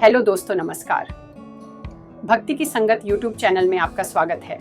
Hello दोस्तों, नमस्कार। भक्ति की संगत यूट्यूब चैनल में आपका स्वागत है।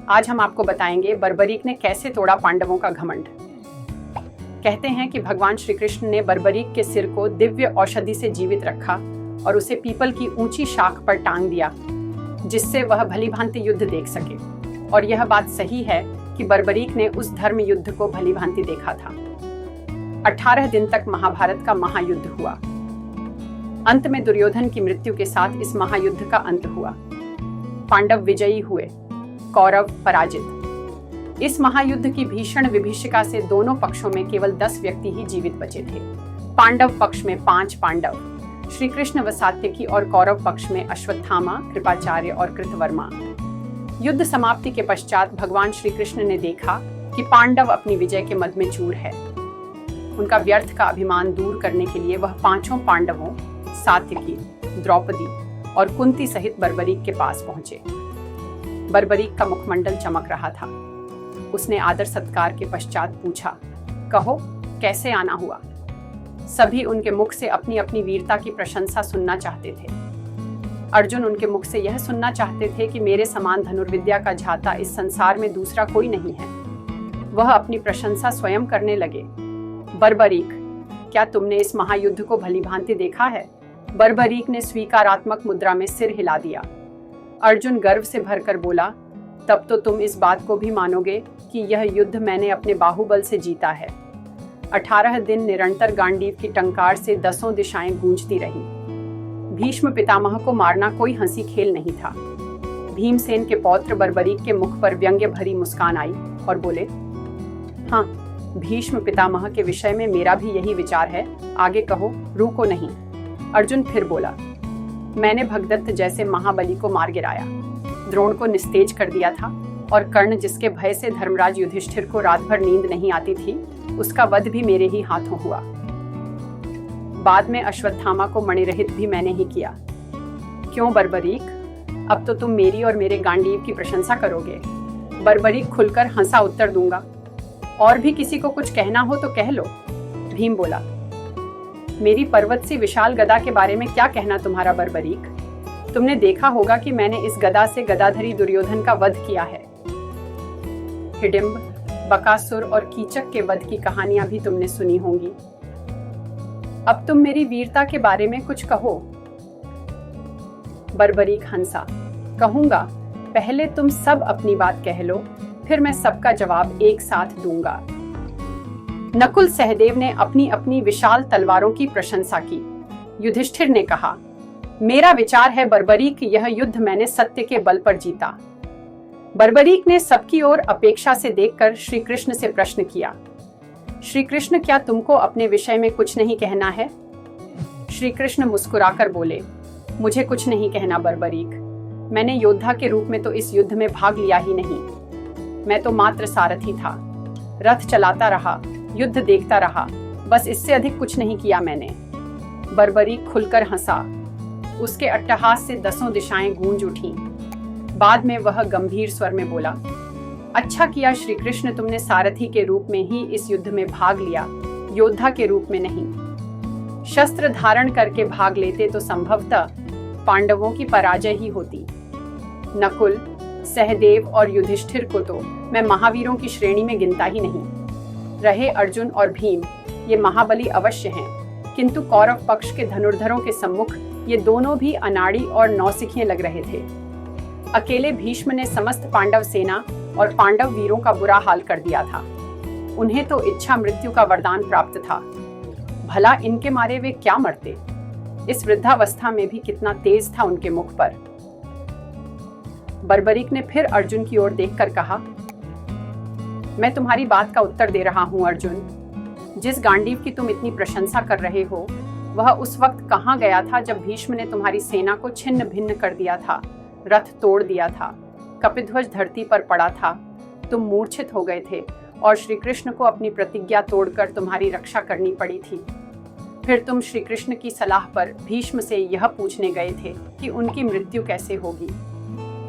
आज हम आपको बताएंगे बर्बरीक ने कैसे तोड़ा पांडवों का घमंड। कहते हैं कि भगवान श्री कृष्ण ने बर्बरीक के सिर को दिव्य औषधि से जीवित रखा और उसे पीपल की ऊंची शाख पर टांग दिया, जिससे वह भलीभांति युद्ध देख सके। और यह बात सही है कि बर्बरीक ने उस धर्म युद्ध को भलीभांति देखा था। 18 दिन तक महाभारत का महायुद्ध हुआ। अंत में दुर्योधन की मृत्यु के साथ इस महायुद्ध का अंत हुआ। पांडव विजयी हुए, कौरव पराजित। इस महायुद्ध की भीषण विभीषिका से दोनों पक्षों में केवल 10 व्यक्ति ही जीवित बचे थे। पांडव पक्ष में 5 पांडव, श्री कृष्ण व सात्यकी, और कौरव पक्ष में अश्वत्थामा, कृपाचार्य और कृतवर्मा। युद्ध समाप्ति के पश्चात भगवान श्री कृष्ण ने देखा कि पांडव अपनी विजय के मद में चूर है। उनका व्यर्थ का अभिमान दूर करने के लिए वह 5 पांडवों, सात्यकी, द्रौपदी और कुंती सहित बर्बरीक के पास पहुंचे। बर्बरीक का मुखमंडल चमक रहा था। उसने आदर सत्कार के पश्चात पूछा, कहो कैसे आना हुआ। सभी उनके मुख से अपनी अपनी वीरता की प्रशंसा सुनना चाहते थे। अर्जुन उनके मुख से यह सुनना चाहते थे कि मेरे समान धनुर्विद्या का झाता इस संसार में दूसरा कोई नहीं है। वह अपनी प्रशंसा स्वयं करने लगे। बर्बरीक, क्या तुमने इस महायुद्ध को भलीभांति देखा है? बर्बरीक ने स्वीकारात्मक मुद्रा में सिर हिला दिया। अर्जुन गर्व से भरकर बोला, तब तो तुम इस बात को भी मानोगे कि यह युद्ध मैंने अपने बाहुबल से जीता है। 18 दिन निरंतर गांडीव की टंकार से 10 दिशाएं गूंजती रही। भीष्म पितामह को मारना कोई हंसी खेल नहीं था। भीमसेन के पौत्र बर्बरीक के मुख पर व्यंग्य भरी मुस्कान आई और बोले, हाँ, भीष्म पितामह के विषय में मेरा भी यही विचार है। आगे कहो, रुको नहीं। अर्जुन फिर बोला, मैंने भगदत्त जैसे महाबली को मार गिराया, द्रोण को निस्तेज कर दिया था, और कर्ण, जिसके भय से धर्मराज युधिष्ठिर को रात भर नींद नहीं आती थी, उसका वध भी मेरे ही हाथों हुआ। बाद में अश्वत्थामा को मणिरहित भी मैंने ही किया। क्यों बर्बरीक, अब तो तुम मेरी और मेरे गांडीव की प्रशंसा करोगे? बर्बरीक खुलकर हंसा उत्तर दूंगा, और भी किसी को कुछ कहना हो तो कह लो। भीम बोला, मेरी पर्वत सी विशाल गदा के बारे में क्या कहना तुम्हारा बर्बरीक? तुमने देखा होगा कि मैंने इस गदा से गदाधरी दुर्योधन का वध किया है। हिडिंब, बकासुर और कीचक के वध की कहानियां भी तुमने सुनी होंगी। अब तुम मेरी वीरता के बारे में कुछ कहो। बर्बरीक हंसा, कहूंगा, पहले तुम सब अपनी बात कह लो, फिर मैं सबका जवाब एक साथ दूंगा। नकुल सहदेव ने अपनी अपनी विशाल तलवारों की प्रशंसा की। युधिष्ठिर ने कहा, मेरा विचार है बर्बरीक, यह युद्ध मैंने सत्य के बल पर जीता। बर्बरीक ने सबकी ओर अपेक्षा से देखकर श्री कृष्ण से प्रश्न किया, श्री कृष्ण, क्या तुमको अपने विषय में कुछ नहीं कहना है? श्री कृष्ण मुस्कुराकर बोले, मुझे कुछ नहीं कहना बर्बरीक। मैंने योद्धा के रूप में तो इस युद्ध में भाग लिया ही नहीं। मैं तो मात्र सारथी था, रथ चलाता रहा, युद्ध देखता रहा, बस इससे अधिक कुछ नहीं किया मैंने। बर्बरीक खुलकर हंसा। उसके अट्टहास से 10 दिशाएं गूंज उठीं। बाद में वह गंभीर स्वर में बोला, अच्छा किया श्री कृष्ण, तुमने सारथी के रूप में ही इस युद्ध में भाग लिया, योद्धा के रूप में नहीं। शस्त्र धारण करके भाग लेते तो संभवतः पांडवों की पराजय ही होती। नकुल, सहदेव और युधिष्ठिर को तो मैं महावीरों की श्रेणी में गिनता ही नहीं। रहे अर्जुन और भीम, ये महाबली अवश्य हैं, किंतु कौरव पक्ष के धनुर्धरों के सम्मुख ये दोनों भी अनाड़ी और नौसिखिए लग रहे थे। अकेले भीष्म ने समस्त पांडव सेना और पांडव वीरों का बुरा हाल कर दिया था। उन्हें तो इच्छा मृत्यु का वरदान प्राप्त था। भला इनके मारे वे क्या मरते? इस वृद्धावस्था में भी कितना तेज था उनके मुख पर। बर्बरीक ने फिर अर्जुन की ओर देखकर कहा, मैं तुम्हारी बात का उत्तर दे रहा हूं अर्जुन। जिस गांडीव की तुम इतनी प्रशंसा कर रहे हो, वह उस वक्त कहाँ गया था जब भीष्म ने तुम्हारी सेना को छिन्न भिन्न कर दिया था, रथ तोड़ दिया था, कपिध्वज धरती पर पड़ा था, तुम मूर्छित हो गए थे और श्री कृष्ण को अपनी प्रतिज्ञा तोड़कर तुम्हारी रक्षा करनी पड़ी थी। फिर तुम श्री कृष्ण की सलाह पर भीष्म से यह पूछने गए थे कि उनकी मृत्यु कैसे होगी।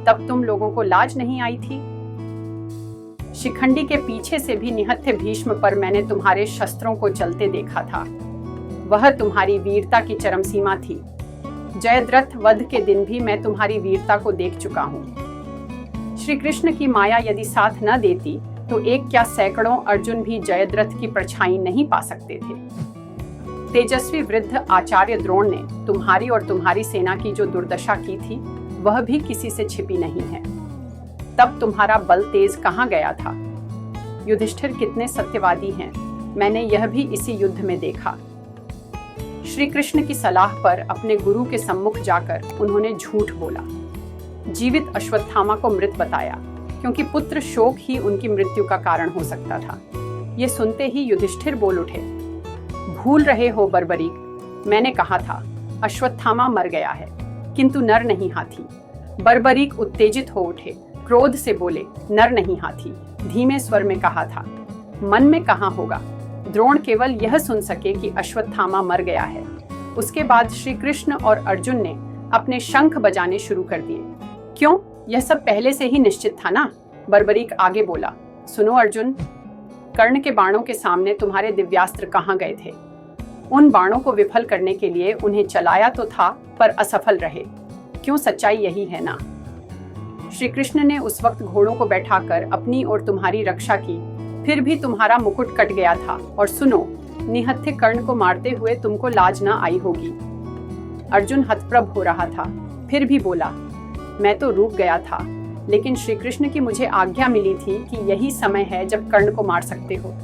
तब तुम लोगों को लाज नहीं आई थी? शिखंडी के पीछे से भी निहत्थे भीष्म पर मैंने तुम्हारे शस्त्रों को चलते देखा था। वह तुम्हारी वीरता की चरम सीमा थी। जयद्रथ वध के दिन भी मैं तुम्हारी वीरता को देख चुका हूँ। श्री कृष्ण की माया यदि साथ न देती तो एक क्या सैकड़ों अर्जुन भी जयद्रथ की परछाई नहीं पा सकते थे। तेजस्वी वृद्ध आचार्य द्रोण ने तुम्हारी और तुम्हारी सेना की जो दुर्दशा की थी वह भी किसी से छिपी नहीं है। तब तुम्हारा बल तेज कहाँ गया था। युधिष्ठिर कितने सत्यवादी हैं, मैंने यह भी इसी युद्ध में देखा। श्री कृष्ण की सलाह पर अपने गुरु के सम्मुख जाकर उन्होंने झूठ बोला, जीवित अश्वत्थामा को मृत बताया, क्योंकि पुत्र शोक ही उनकी मृत्यु का कारण हो सकता था। ये सुनते ही युधिष्ठिर बोल उठे, भूल रहे हो बर्बरीक, मैंने कहा था अश्वत्थामा मर गया है, किंतु नर नहीं हाथी। बर्बरीक उत्तेजित हो उठे, क्रोध से बोले, नर नहीं हाथी, धीमे स्वर में कहा था, मन में कहाँ होगा। द्रोण केवल यह सुन सके कि अश्वत्थामा मर गया है। उसके बाद श्री कृष्ण और अर्जुन ने अपने शंख बजाने शुरू कर दिए। क्यों, यह सब पहले से ही निश्चित था ना। बर्बरीक आगे बोला, सुनो अर्जुन, कर्ण के बाणों के सामने तुम्हारे दिव्यास्त्र कहाँ गए थे। उन बाणों को विफल करने के लिए उन्हें चलाया तो था, पर असफल रहे। क्यों, सच्चाई यही है ना। श्री कृष्ण ने उस वक्त घोड़ों को बैठाकर अपनी और तुम्हारी रक्षा की, फिर भी तुम्हारा मुकुट कट गया था। और सुनो, निहत्थे कर्ण को मारते हुए तुमको लाज न आई होगी। अर्जुन हतप्रभ हो रहा था, फिर भी बोला, मैं तो रुक गया था, लेकिन श्री कृष्ण की मुझे आज्ञा मिली थी कि यही समय है जब कर्ण को मार सकते हो।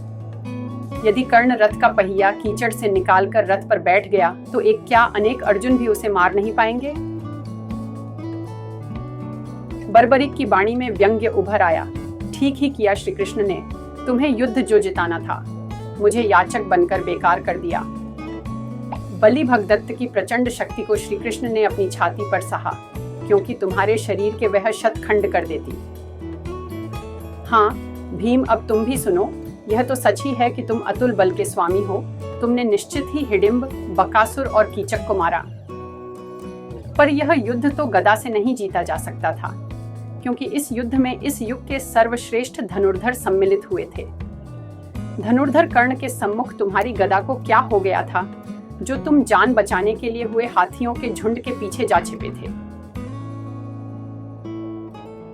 यदि कर्ण रथ का पहिया कीचड़ से निकालकर रथ पर बैठ गया तो एक क्या अनेक अर्जुन भी उसे मार नहीं पाएंगे। बर्बरीक की वाणी में व्यंग्य उभर आया। ठीक ही किया श्री कृष्ण ने, तुम्हें युद्ध जो जिताना था, मुझे याचक बनकर बेकार कर दिया। बलि भगदत्त की प्रचंड शक्ति को श्री कृष्ण ने अपनी छाती पर सहा, क्योंकि तुम्हारे शरीर के वह शतखंड कर देती। हाँ भीम, अब तुम भी सुनो, यह तो सच ही है कि तुम अतुल बल के स्वामी हो। तुमने निश्चित ही हिडिंब, बकासुर और कीचक को मारा, पर यह युद्ध तो गदा से नहीं जीता जा सकता था, क्योंकि इस युद्ध में इस युग के सर्वश्रेष्ठ धनुर्धर सम्मिलित हुए थे। धनुर्धर कर्ण के सम्मुख तुम्हारी गदा को क्या हो गया था, जो तुम जान बचाने के लिए हुए हाथियों के झुंड के पीछे जा छिपे थे।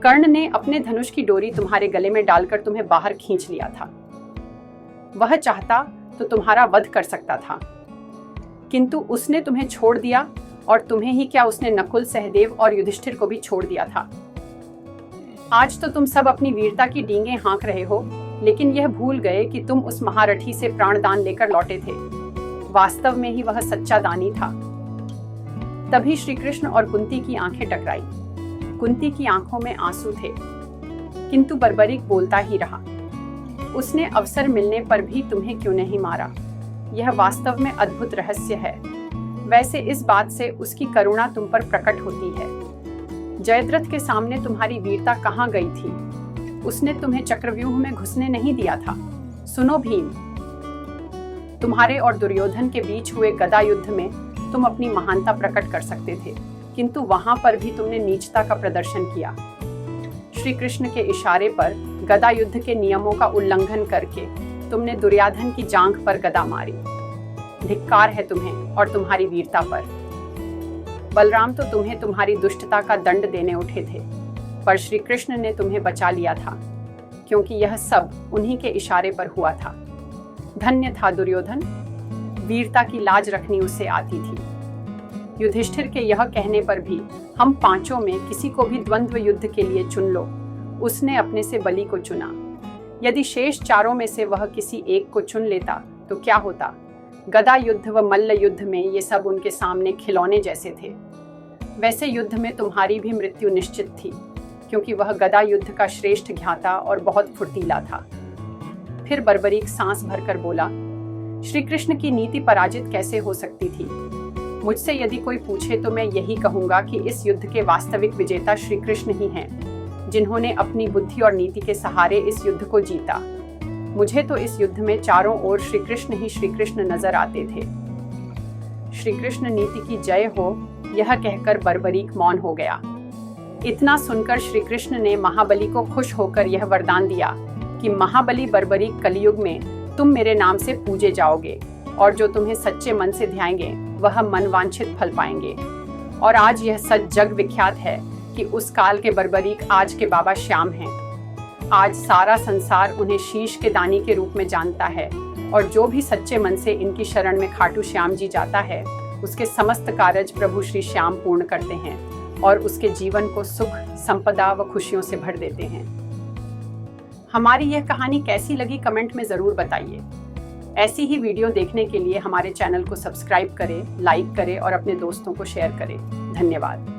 कर्ण ने अपने धनुष की डोरी तुम्हारे गले में डालकर तुम्हें बाहर खींच लिया था। वह चाहता तो तुम्हारा वध कर सकता था, किंतु उसने तुम्हें छोड़ दिया, और तुम्हें ही क्या, उसने नकुल, सहदेव और युधिष्ठिर को भी छोड़ दिया था। आज तो तुम सब अपनी वीरता की डींगे हाँक रहे हो, लेकिन यह भूल गए कि तुम उस महारथी से प्राणदान लेकर लौटे थे। वास्तव में ही वह सच्चा दानी था। तभी श्री कृष्ण और कुंती की आंखें टकराई। कुंती की आंखों में आंसू थे, किंतु बर्बरीक बोलता ही रहा। उसने अवसर मिलने पर भी तुम्हें क्यों नहीं मारा, यह वास्तव में अद्भुत रहस्य है। वैसे इस बात से उसकी करुणा तुम पर प्रकट होती है। जयद्रथ के सामने तुम्हारी वीरता कहाँ गई थी। उसने तुम्हें चक्रव्यूह में घुसने नहीं दिया था। सुनो भीम, तुम्हारे और दुर्योधन के बीच हुए गदा युद्ध में तुम अपनी महानता प्रकट कर सकते थे, किंतु वहां पर भी तुमने नीचता का प्रदर्शन किया। श्री कृष्ण के इशारे पर गदा युद्ध के नियमों का उल्लंघन करके तुमने दुर्योधन की जांघ पर गदा मारी। धिक्कार है तुम्हें और तुम्हारी वीरता पर। बलराम तो तुम्हें तुम्हारी दुष्टता का दंड देने उठे थे, पर श्री कृष्ण ने तुम्हें बचा लिया था, क्योंकि यह सब उन्हीं के इशारे पर हुआ था। धन्य था दुर्योधन, वीरता की लाज रखनी उसे आती थी। युधिष्ठिर के यह कहने पर भी हम पांचों में किसी को भी द्वंद्व युद्ध के लिए चुन लो, उसने अपने से बलि को चुना। यदि शेष चारों में से वह किसी एक को चुन लेता तो क्या होता। गदा युद्ध व मल्ल युद्ध में ये सब उनके सामने खिलौने जैसे थे। वैसे युद्ध में तुम्हारी भी मृत्यु निश्चित थी, क्योंकि वह गदा युद्ध का श्रेष्ठ ज्ञाता और बहुत फुर्तीला था। फिर बर्बरीक सांस भरकर बोला, श्री कृष्ण की नीति पराजित कैसे हो सकती थी। मुझसे यदि कोई पूछे तो मैं यही कहूंगा कि इस युद्ध के वास्तविक विजेता श्री कृष्ण ही हैं, जिन्होंने अपनी बुद्धि और नीति के सहारे इस युद्ध को जीता। मुझे तो इस युद्ध में चारों ओर श्री कृष्ण ही श्री कृष्ण नजर आते थे। श्री कृष्ण नीति की जय हो, यह कहकर बर्बरीक मौन हो गया। इतना सुनकर श्री कृष्ण ने महाबली को खुश होकर यह वरदान दिया कि महाबली बर्बरीक, कलयुग में तुम मेरे नाम से पूजे जाओगे, और जो तुम्हें सच्चे मन से ध्याएंगे वह मनवांछित फल पाएंगे। और आज यह सच जग विख्यात है कि उस काल के बर्बरीक आज के बाबा श्याम हैं। आज सारा संसार उन्हें शीश के दानी के रूप में जानता है और जो भी सच्चे मन से इनकी शरण में खाटू श्याम जी जाता है उसके समस्त कार्य प्रभु श्री श्याम पूर्ण करते हैं और उसके जीवन को सुख, संपदा व खुशियों से भर देते हैं। हमारी यह कहानी कैसी लगी कमेंट में ज़रूर बताइए। ऐसी ही वीडियो देखने के लिए हमारे चैनल को सब्सक्राइब करें, लाइक करें और अपने दोस्तों को शेयर करें। धन्यवाद।